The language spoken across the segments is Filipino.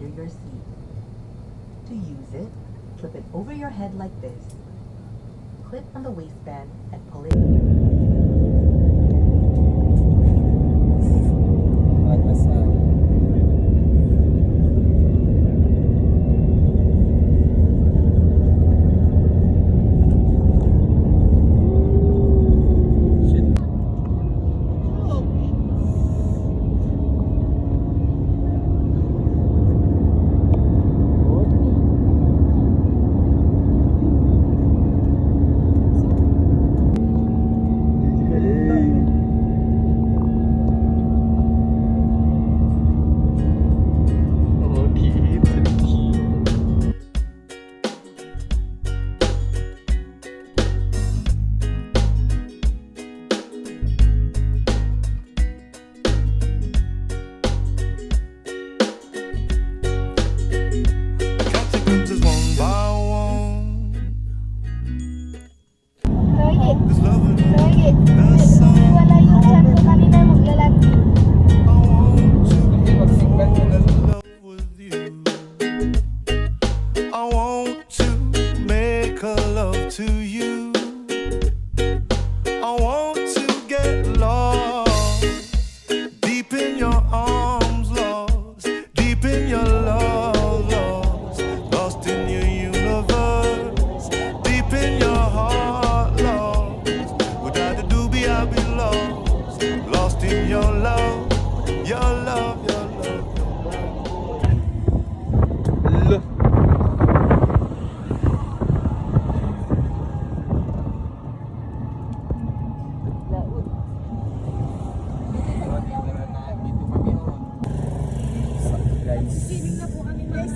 under your seat. To use it, flip it over your head like this. Clip on the waistband and pull it.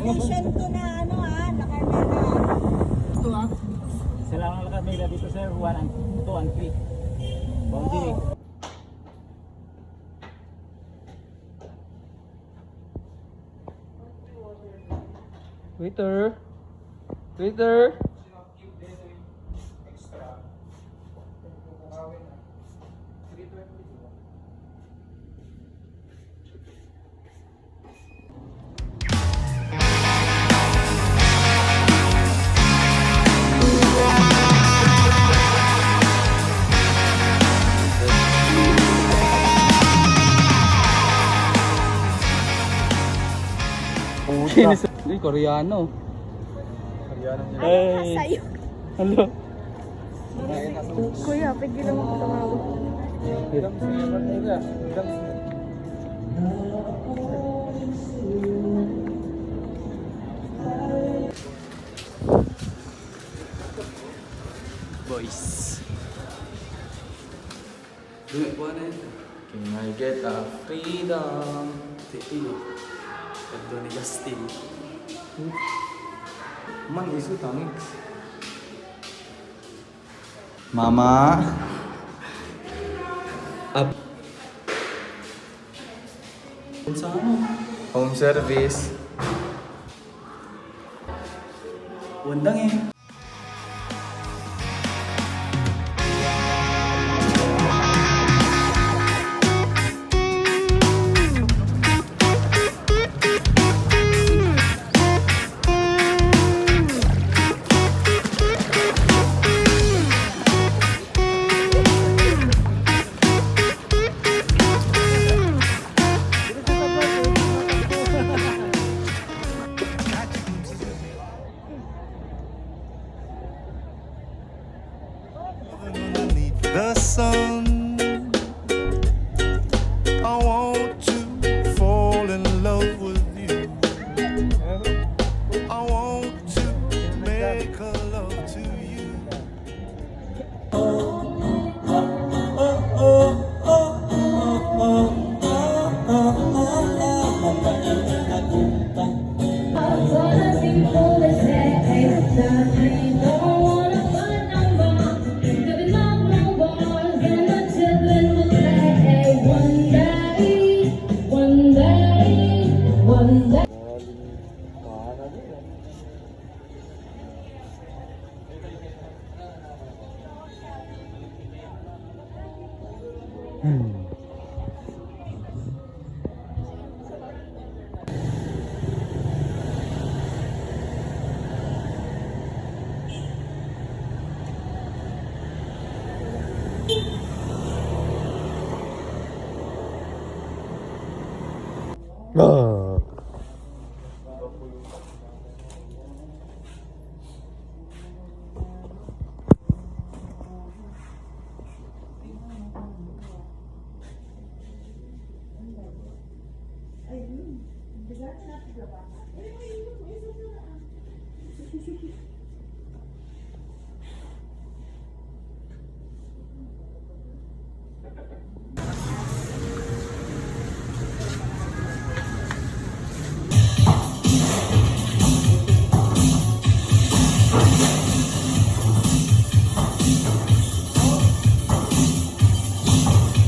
Station 2 na ano nakarmela. Ito isa lang ang nakarmela dito sir, 1 and 2 and 3. Boundary. Waiter. Waiter. Uy, Koreano. Koreano nila. Ano sa'yo? Hello. Kuya, pwede lang ako tumawag. Hirap siya nila. Hirap siya. Boys. Can I get a freedom? Ito ni Justin. Man, isu tangik. Mama. Up. Sa ano? Home service. Wandang eh.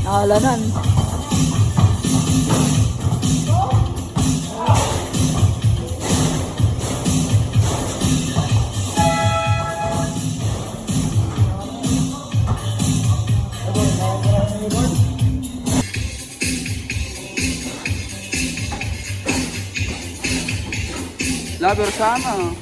Nakalanan. Lover sama.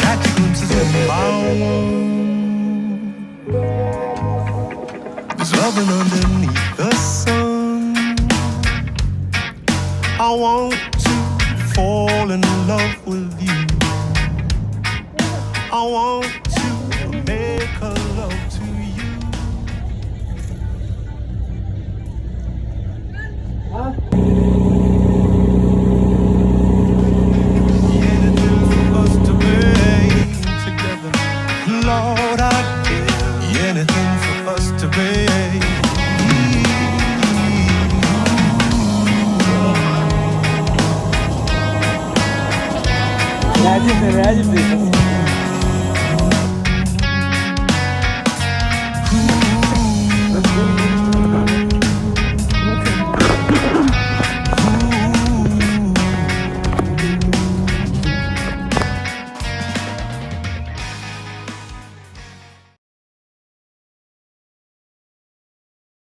Catch glimpses of my own. There's loving underneath the sun. I want to fall in love with you. I want to make a love to you. Anything for us to be together, Lord, I'd give anything for us to be. Imagine, imagine this.